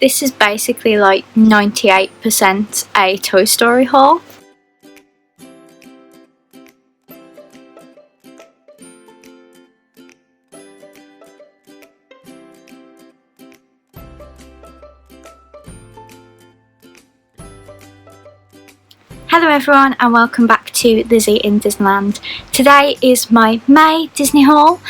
This is basically like 98% a Toy Story haul. Hello everyone and welcome back to Lizzie in Disneyland. Today is my May Disney haul,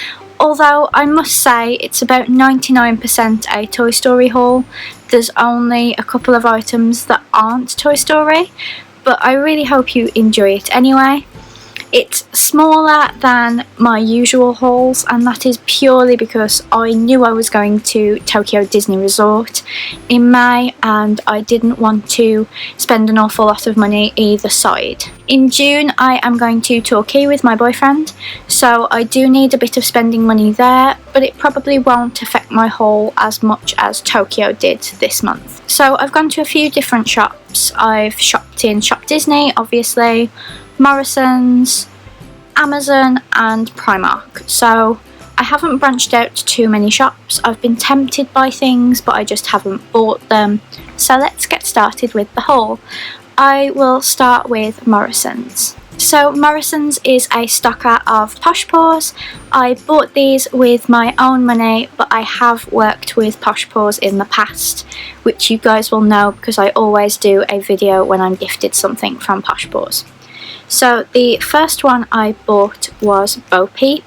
although I must say it's about 99% a Toy Story haul. There's only a couple of items that aren't Toy Story, but I really hope you enjoy it anyway. It's smaller than my usual hauls, and that is purely because I knew I was going to Tokyo Disney Resort in May and I didn't want to spend an awful lot of money either side. In June I am going to Torquay with my boyfriend, so I do need a bit of spending money there, but it probably won't affect my haul as much as Tokyo did this month. So I've gone to a few different shops. I've shopped in Shop Disney, obviously, Morrison's, Amazon and Primark, so I haven't branched out to too many shops. I've been tempted by things but I just haven't bought them, so let's get started with the haul. I will start with Morrison's. So Morrison's is a stocker of Posh Paws. I bought these with my own money, but I have worked with Posh Paws in the past, which you guys will know because I always do a video when I'm gifted something from Posh Paws. So the first one I bought was Peep.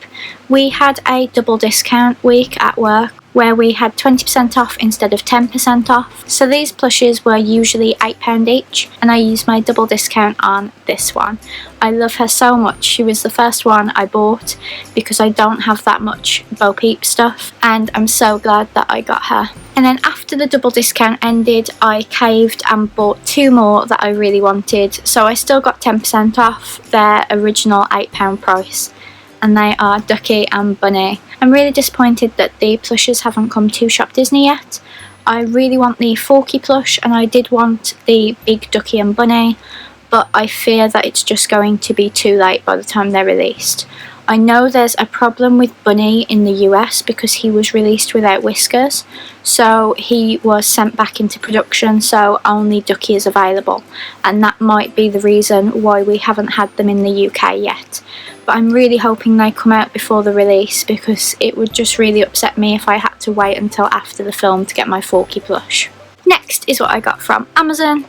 We had a double discount week at work where we had 20% off instead of 10% off. So these plushes were usually £8 each and I used my double discount on this one. I love her so much. She was the first one I bought because I don't have that much Peep stuff and I'm so glad that I got her. And then after the double discount ended, I caved and bought two more that I really wanted. So I still got 10% off their original £8 price, and they are Duckie and Bunny. I'm really disappointed that the plushes haven't come to Shop Disney yet. I really want the Forky plush and I did want the big Duckie and Bunny, but I fear that it's just going to be too late by the time they're released. I know there's a problem with Bunny in the US because he was released without whiskers, so he was sent back into production, so only Duckie is available, and that might be the reason why we haven't had them in the UK yet. But I'm really hoping they come out before the release because it would just really upset me if I had to wait until after the film to get my Forky plush. Next is what I got from Amazon.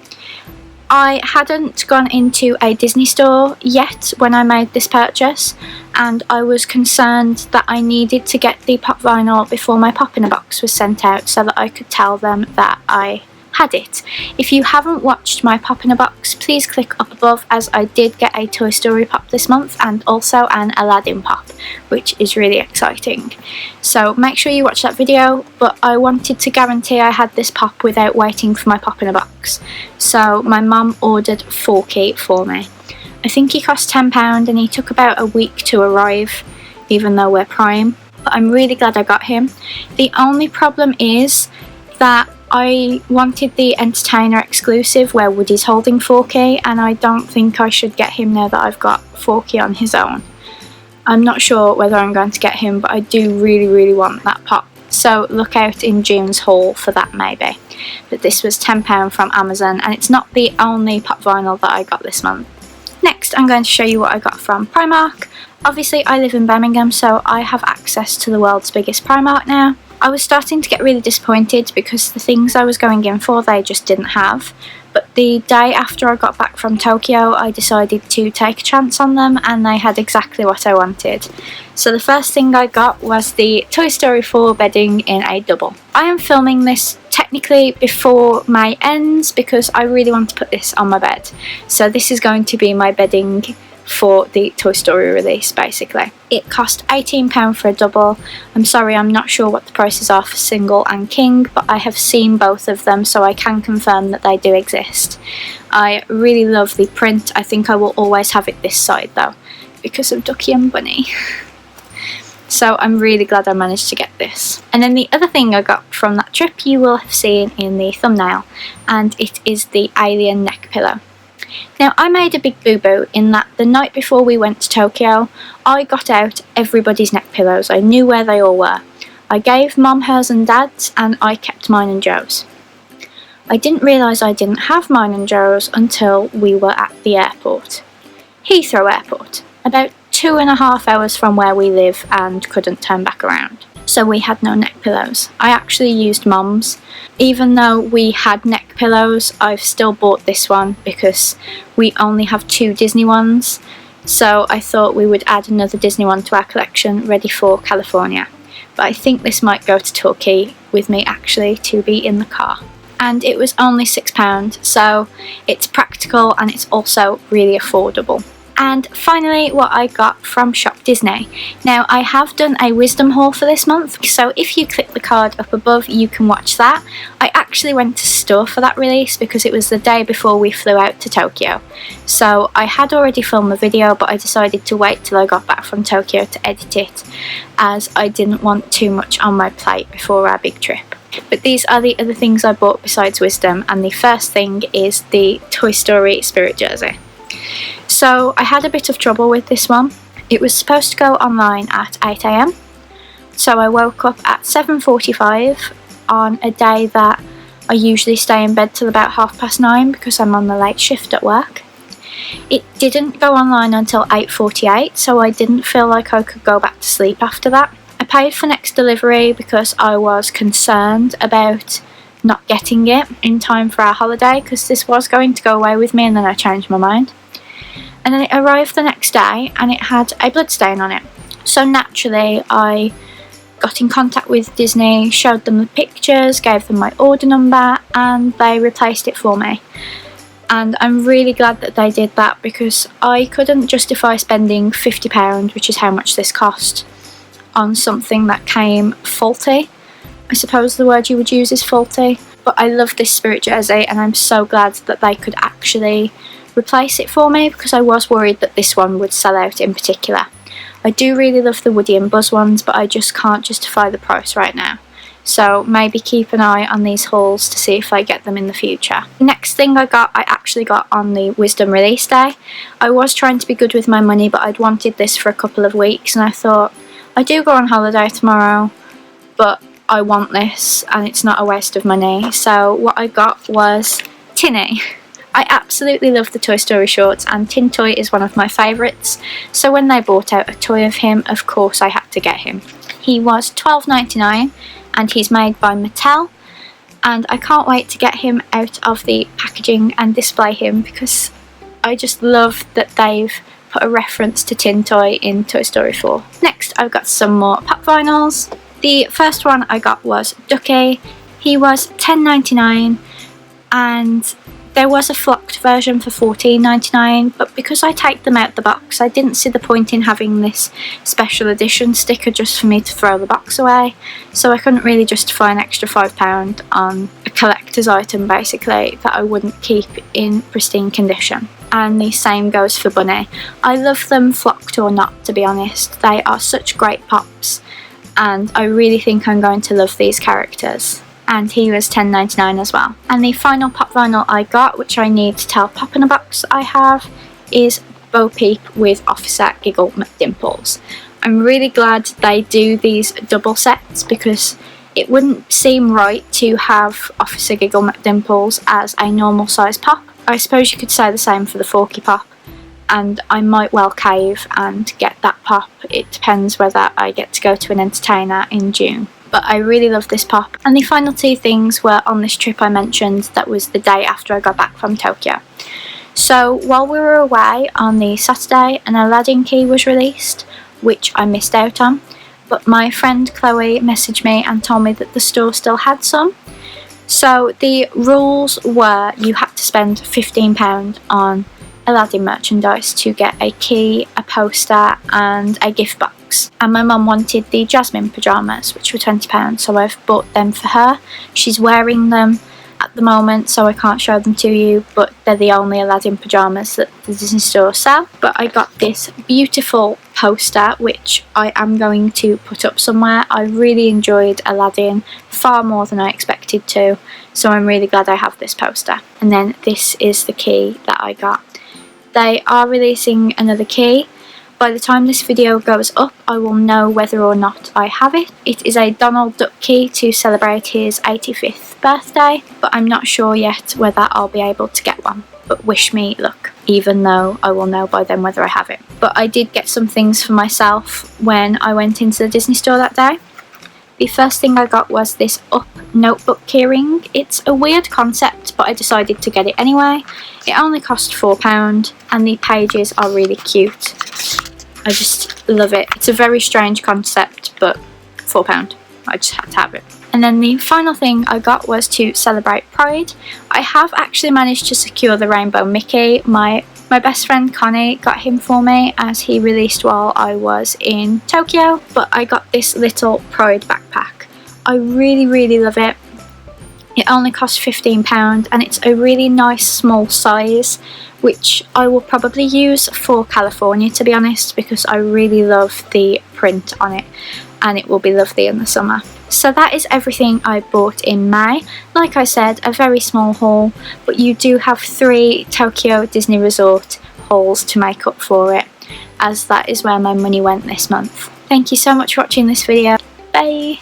I hadn't gone into a Disney store yet when I made this purchase, and I was concerned that I needed to get the pop vinyl before my pop-in-a-box was sent out so that I could tell them that I had it. If you haven't watched my pop-in-a-box, please click up above, as I did get a Toy Story pop this month and also an Aladdin pop, which is really exciting. So make sure you watch that video, but I wanted to guarantee I had this pop without waiting for my pop-in-a-box. So my mum ordered Forky for me. I think he cost £10 and he took about a week to arrive, even though we're Prime, but I'm really glad I got him. The only problem is that I wanted the Entertainer exclusive where Woody's holding Forky, and I don't think I should get him now that I've got Forky on his own. I'm not sure whether I'm going to get him, but I do really want that pop. So look out in June's haul for that maybe. But this was £10 from Amazon, and it's not the only pop vinyl that I got this month. Next I'm going to show you what I got from Primark. Obviously I live in Birmingham, so I have access to the world's biggest Primark now. I was starting to get really disappointed because the things I was going in for they just didn't have, but the day after I got back from Tokyo I decided to take a chance on them and they had exactly what I wanted. So the first thing I got was the Toy Story 4 bedding in a double. I am filming this technically before May ends because I really want to put this on my bed. So this is going to be my bedding for the Toy Story release basically. It cost £18 for a double. I'm sorry, I'm not sure what the prices are for single and king, but I have seen both of them so I can confirm that they do exist. I really love the print. I think I will always have it this side though because of Duckie and Bunny. So I'm really glad I managed to get this. And then the other thing I got from that trip you will have seen in the thumbnail, and it is the alien neck pillow. Now I made a big boo-boo in that the night before we went to Tokyo I got out everybody's neck pillows. I knew where they all were. I gave Mum hers and Dad's and I kept mine and Joe's. I didn't realise I didn't have mine and Joe's until we were at the airport. Heathrow Airport, about 2.5 hours from where we live and couldn't turn back around. So we had no neck pillows. I actually used Mum's. Even though we had neck pillows, I've still bought this one because we only have 2 Disney ones. So I thought we would add another Disney one to our collection ready for California. But I think this might go to Turkey with me actually to be in the car. And it was only £6, so it's practical and it's also really affordable. And finally, what I got from Shop Disney. Now, I have done a wisdom haul for this month, so if you click the card up above, you can watch that. I actually went to store for that release because it was the day before we flew out to Tokyo. So I had already filmed the video, but I decided to wait till I got back from Tokyo to edit it, as I didn't want too much on my plate before our big trip. But these are the other things I bought besides wisdom, and the first thing is the Toy Story Spirit jersey. So I had a bit of trouble with this one. It was supposed to go online at 8 AM, so I woke up at 7:45 on a day that I usually stay in bed till about 9:30 because I'm on the late shift at work. It didn't go online until 8:48, so I didn't feel like I could go back to sleep after that. I paid for next delivery because I was concerned about not getting it in time for our holiday, because this was going to go away with me and then I changed my mind. And then it arrived the next day and it had a blood stain on it. So naturally I got in contact with Disney, showed them the pictures, gave them my order number, and they replaced it for me. And I'm really glad that they did that because I couldn't justify spending £50, which is how much this cost, on something that came faulty. I suppose the word you would use is faulty. But I love this Spirit jersey and I'm so glad that they could actually replace it for me, because I was worried that this one would sell out in particular. I do really love the Woody and Buzz ones, but I just can't justify the price right now. So maybe keep an eye on these hauls to see if I get them in the future. The next thing I actually got on the Wisdom release day. I was trying to be good with my money, but I'd wanted this for a couple of weeks and I thought, I do go on holiday tomorrow, but I want this and it's not a waste of money. So what I got was Tinny. I absolutely love the Toy Story shorts and Tin Toy is one of my favourites, so when they brought out a toy of him, of course I had to get him. He was $12.99 and he's made by Mattel, and I can't wait to get him out of the packaging and display him because I just love that they've put a reference to Tin Toy in Toy Story 4. Next I've got some more pop vinyls. The first one I got was Duckie. He was $10.99 and there was a flocked version for $14.99, but because I take them out the box, I didn't see the point in having this special edition sticker just for me to throw the box away, so I couldn't really justify an extra £5 on a collector's item basically that I wouldn't keep in pristine condition. And the same goes for Bunny. I love them flocked or not, to be honest. They are such great pops and I really think I'm going to love these characters. And he was $10.99 as well. And the final pop vinyl I got, which I need to tell Pop in a Box I have, is Bo Peep with Officer Giggle McDimples. I'm really glad they do these double sets because it wouldn't seem right to have Officer Giggle McDimples as a normal size pop. I suppose you could say the same for the Forky Pop, and I might well cave and get that pop. It depends whether I get to go to an entertainer in June. But I really love this pop. And the final 2 things were on this trip I mentioned that was the day after I got back from Tokyo. So while we were away on the Saturday, an Aladdin Key was released, which I missed out on, but my friend Chloe messaged me and told me that the store still had some. So the rules were you had to spend £15 on Aladdin merchandise to get a key, a poster and a gift box. And my mum wanted the Jasmine pyjamas, which were £20, so I've bought them for her. She's wearing them at the moment, so I can't show them to you, but they're the only Aladdin pyjamas that the Disney store sell. But I got this beautiful poster, which I am going to put up somewhere. I really enjoyed Aladdin, far more than I expected to, so I'm really glad I have this poster. And then this is the key that I got. They are releasing another key. By the time this video goes up, I will know whether or not I have it. It is a Donald Duck key to celebrate his 85th birthday, but I'm not sure yet whether I'll be able to get one. But wish me luck, even though I will know by then whether I have it. But I did get some things for myself when I went into the Disney store that day. The first thing I got was this Up notebook keyring. It's a weird concept, but I decided to get it anyway. It only cost £4 and the pages are really cute. I just love it. It's a very strange concept, but £4. I just had to have it. And then the final thing I got was to celebrate Pride. I have actually managed to secure the Rainbow Mickey. My best friend Connie got him for me as he released while I was in Tokyo, but I got this little Pride backpack. I really love it. It only cost £15 and it's a really nice small size, which I will probably use for California, to be honest, because I really love the print on it and it will be lovely in the summer. So that is everything I bought in May. Like I said, a very small haul, but you do have 3 Tokyo Disney Resort hauls to make up for it, as that is where my money went this month. Thank you so much for watching this video. Bye!